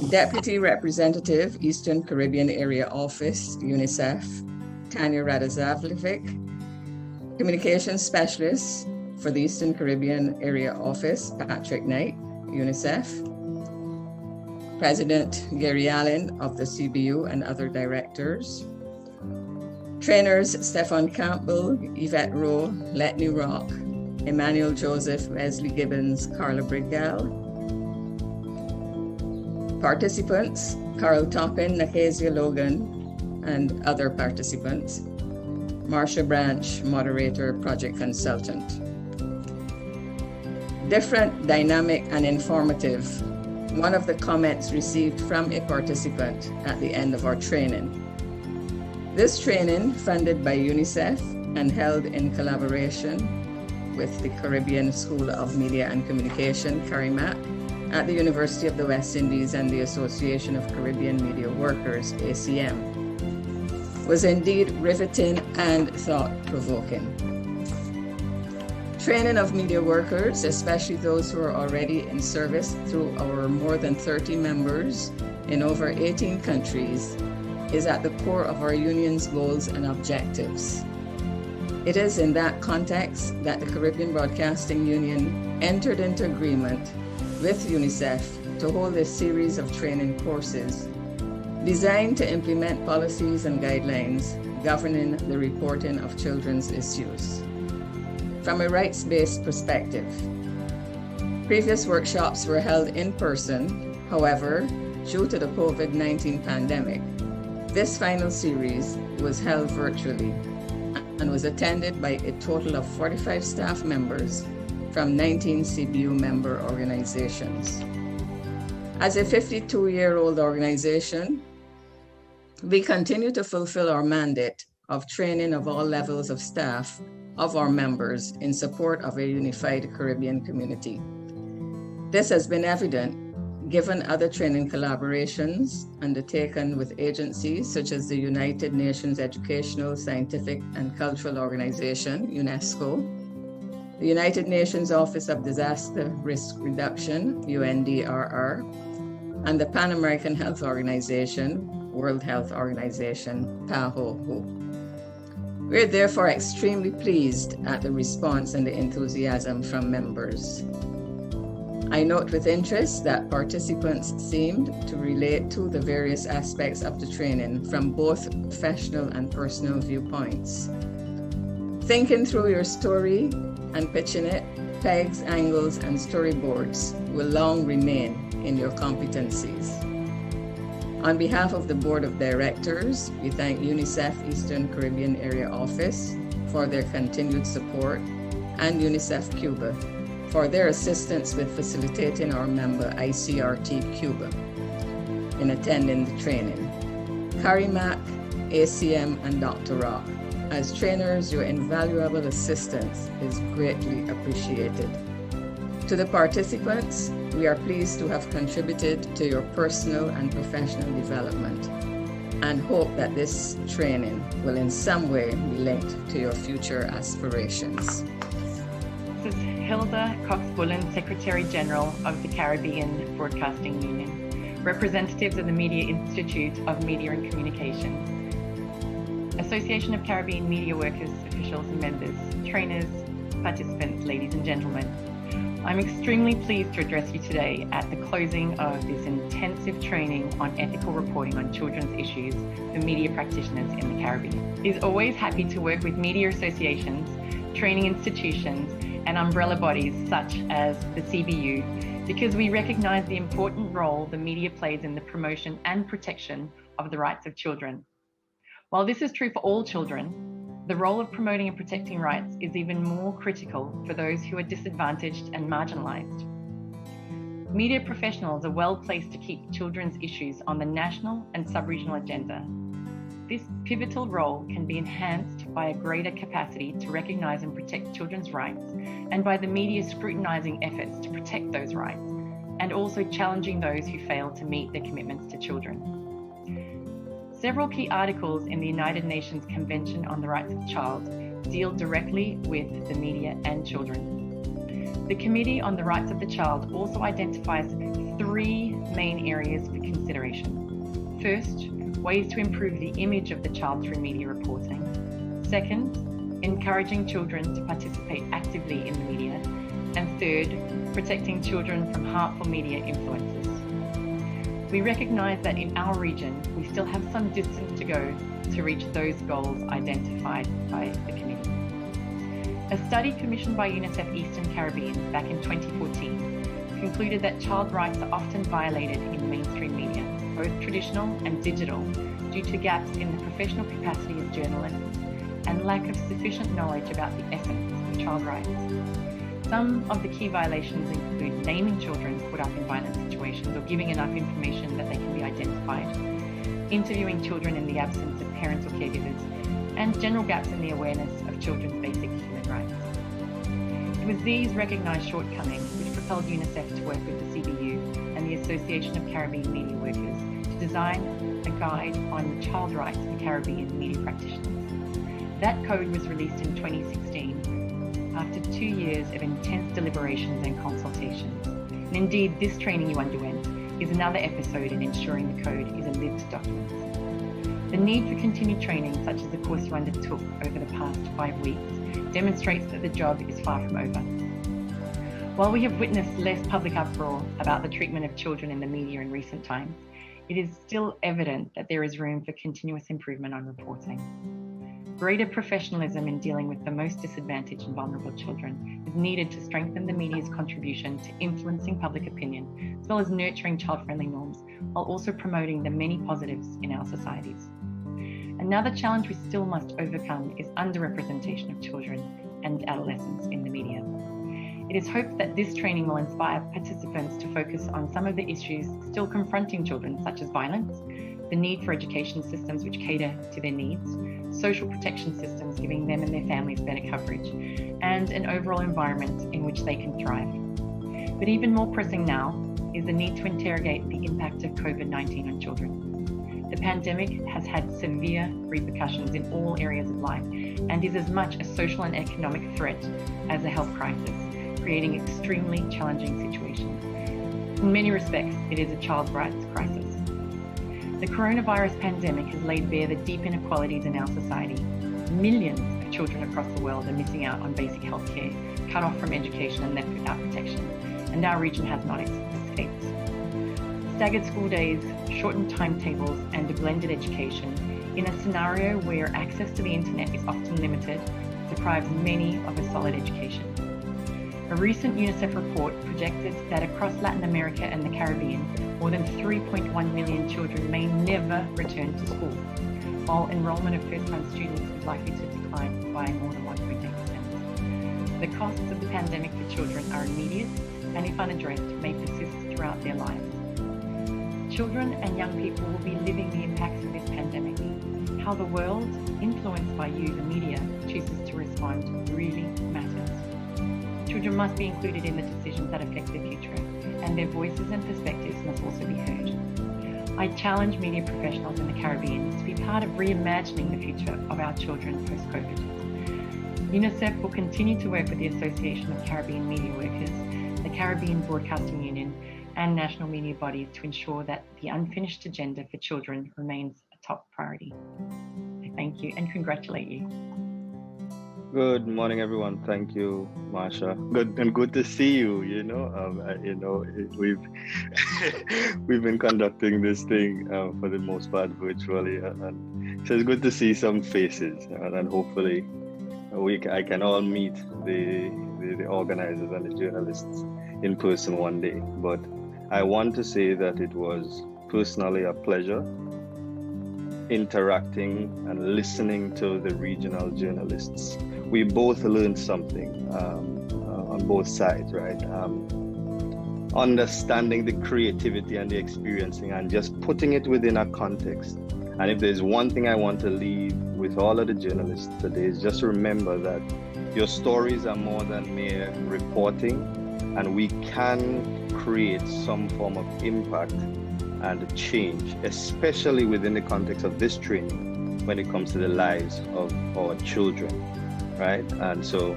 Deputy Representative, Eastern Caribbean Area Office, UNICEF, Tanya Radazavljevic. Communications Specialist for the Eastern Caribbean Area Office, Patrick Knight, UNICEF. President Gary Allen of the CBU and other directors. Trainers Stefan Campbell, Yvette Rowe, Letney Rock, Emmanuel Joseph, Wesley Gibbons, Carla Brigel. Participants, Carl Toppin, Nakezia Logan, and other participants. Marcia Branch, moderator, project consultant. Different, dynamic, and informative. One of the comments received from a participant at the end of our training. This training, funded by UNICEF and held in collaboration with the Caribbean School of Media and Communication, CARIMAC, at the University of the West Indies and the Association of Caribbean Media Workers, ACM, was indeed riveting and thought-provoking. Training of media workers, especially those who are already in service through our more than 30 members in over 18 countries, is at the core of our union's goals and objectives. It is in that context that the Caribbean Broadcasting Union entered into agreement with UNICEF to hold a series of training courses designed to implement policies and guidelines governing the reporting of children's issues. From a rights-based perspective, previous workshops were held in person. However, due to the COVID-19 pandemic, this final series was held virtually and was attended by a total of 45 staff members from 19 CBU member organizations. As a 52-year-old organization, we continue to fulfill our mandate of training of all levels of staff of our members in support of a unified Caribbean community. This has been evident given other training collaborations undertaken with agencies such as the United Nations Educational, Scientific and Cultural Organization, UNESCO, the United Nations Office of Disaster Risk Reduction, UNDRR, and the Pan American Health Organization, World Health Organization, PAHO. We're therefore extremely pleased at the response and the enthusiasm from members. I note with interest that participants seemed to relate to the various aspects of the training from both professional and personal viewpoints. Thinking through your story and pitching it, pegs, angles, and storyboards will long remain in your competencies. On behalf of the Board of Directors, we thank UNICEF Eastern Caribbean Area Office for their continued support and UNICEF Cuba for their assistance with facilitating our member ICRT Cuba in attending the training. CARIMAC, ACM, and Dr. Rock, as trainers, your invaluable assistance is greatly appreciated. To the participants, we are pleased to have contributed to your personal and professional development and hope that this training will in some way be linked to your future aspirations. This is Hilda Cox-Bullen, Secretary General of the Caribbean Broadcasting Union, representatives of the Media Institute of Media and Communications, Association of Caribbean Media Workers, officials and members, trainers, participants, ladies and gentlemen. I'm extremely pleased to address you today at the closing of this intensive training on ethical reporting on children's issues for media practitioners in the Caribbean. It is always happy to work with media associations, training institutions, and umbrella bodies such as the CBU, because we recognise the important role the media plays in the promotion and protection of the rights of children. While this is true for all children, the role of promoting and protecting rights is even more critical for those who are disadvantaged and marginalised. Media professionals are well placed to keep children's issues on the national and sub-regional agenda. This pivotal role can be enhanced by a greater capacity to recognise and protect children's rights, and by the media scrutinising efforts to protect those rights, and also challenging those who fail to meet their commitments to children. Several key articles in the United Nations Convention on the Rights of the Child deal directly with the media and children. The Committee on the Rights of the Child also identifies three main areas for consideration. First, ways to improve the image of the child through media reporting. Second, encouraging children to participate actively in the media. And third, protecting children from harmful media influences. We recognise that in our region, we still have some distance to go to reach those goals identified by the committee. A study commissioned by UNICEF Eastern Caribbean back in 2014 concluded that child rights are often violated in mainstream media, both traditional and digital, due to gaps in the professional capacity of journalists and lack of sufficient knowledge about the essence of child rights. Some of the key violations include naming children caught up in violent situations or giving enough information that they can be identified, interviewing children in the absence of parents or caregivers, and general gaps in the awareness of children's basic human rights. It was these recognised shortcomings which propelled UNICEF to work with the CBU and the Association of Caribbean Media Workers to design a guide on child rights for Caribbean media practitioners. That code was released in 2016 after 2 years of intense deliberations and consultations. And indeed, this training you underwent is another episode in ensuring the code is a lived document. The need for continued training, such as the course you undertook over the past 5 weeks, demonstrates that the job is far from over. While we have witnessed less public uproar about the treatment of children in the media in recent times, it is still evident that there is room for continuous improvement on reporting. Greater professionalism in dealing with the most disadvantaged and vulnerable children is needed to strengthen the media's contribution to influencing public opinion, as well as nurturing child-friendly norms, while also promoting the many positives in our societies. Another challenge we still must overcome is underrepresentation of children and adolescents in the media. It is hoped that this training will inspire participants to focus on some of the issues still confronting children, such as violence, the need for education systems which cater to their needs, social protection systems giving them and their families better coverage, and an overall environment in which they can thrive. But even more pressing now is the need to interrogate the impact of COVID-19 on children. The pandemic has had severe repercussions in all areas of life and is as much a social and economic threat as a health crisis, creating extremely challenging situations. In many respects, it is a child's rights crisis. The coronavirus pandemic has laid bare the deep inequalities in our society. Millions of children across the world are missing out on basic health care, cut off from education and left without protection, and our region has not escaped. Staggered school days, shortened timetables, and a blended education in a scenario where access to the internet is often limited deprives many of a solid education. A recent UNICEF report projected that across Latin America and the Caribbean, more than 3.1 million children may never return to school, while enrollment of first-time students is likely to decline by more than 1.8%. The costs of the pandemic for children are immediate and, if unaddressed, may persist throughout their lives. Children and young people will be living the impacts of this pandemic. How the world, influenced by you, the media, chooses to respond really matters. Children must be included in the decisions that affect their future, and their voices and perspectives must also be heard. I challenge media professionals in the Caribbean to be part of reimagining the future of our children post-COVID. UNICEF will continue to work with the Association of Caribbean Media Workers, the Caribbean Broadcasting Union, and national media bodies to ensure that the unfinished agenda for children remains a top priority. I thank you and congratulate you. Good morning, everyone. Thank you, Marsha. Good to see you. We've we've been conducting this thing for the most part virtually, and so it's good to see some faces, and hopefully I can all meet the organizers and the journalists in person one day. But I want to say that it was personally a pleasure interacting and listening to the regional journalists. We both learned something on both sides, right? Understanding the creativity and the experiencing and just putting it within a context. And if there's one thing I want to leave with all of the journalists today is just remember that your stories are more than mere reporting, and we can create some form of impact and change, especially within the context of this training when it comes to the lives of our children, right? And so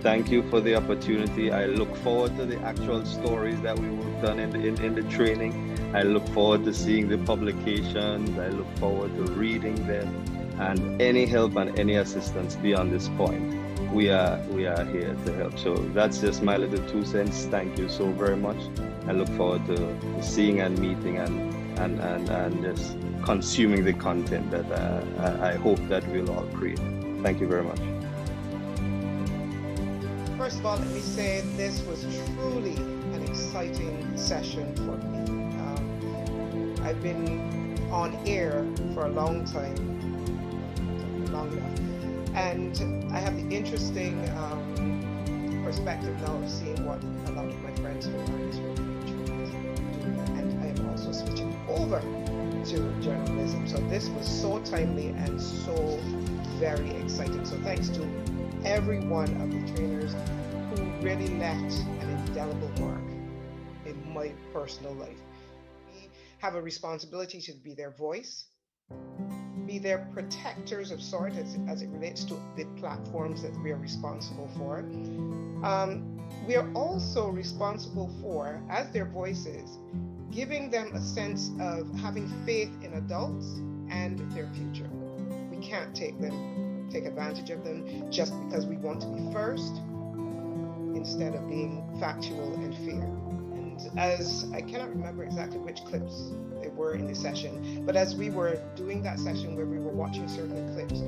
Thank you for the opportunity. I look forward to the actual stories that we worked on in the training. I look forward to seeing the publications. I look forward to reading them, and any help and any assistance beyond this point, we are here to help. So that's just my little 2 cents. Thank you so very much. I look forward to seeing and meeting and just consuming the content that I hope that we'll all create. Thank you very much. First of all, let me say this was truly an exciting session for me. I've been on air for a long time, long enough, and I have the interesting perspective now of seeing what a lot of my friends who are in doing, and I am also switching over to journalism. So this was so timely and so very exciting. So thanks to every one of the trainers who really left an indelible mark in my personal life. We have a responsibility to be their voice, be their protectors of sorts as it relates to the platforms that we are responsible for. We are also responsible for, as their voices, giving them a sense of having faith in adults and their future. We can't take advantage of them just because we want to be first instead of being factual and fair. And as I cannot remember exactly which clips they were in the session, but as we were doing that session where we were watching certain clips,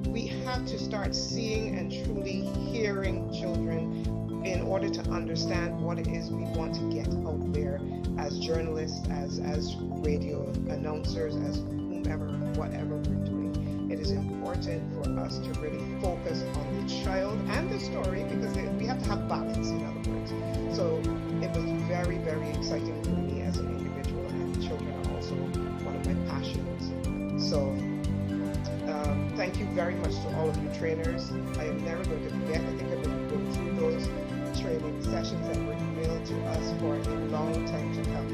we have to start seeing and truly hearing children in order to understand what it is we want to get out there as journalists, as radio announcers, as whomever, whatever we're doing. It is important for us to really focus on the child and the story because we have to have balance, in other words. So it was very, very exciting for me as an individual, and children are also one of my passions. So thank you very much to all of you trainers. I am never going to forget. I think I've been going through those training sessions that were emailed to us for a long time to come.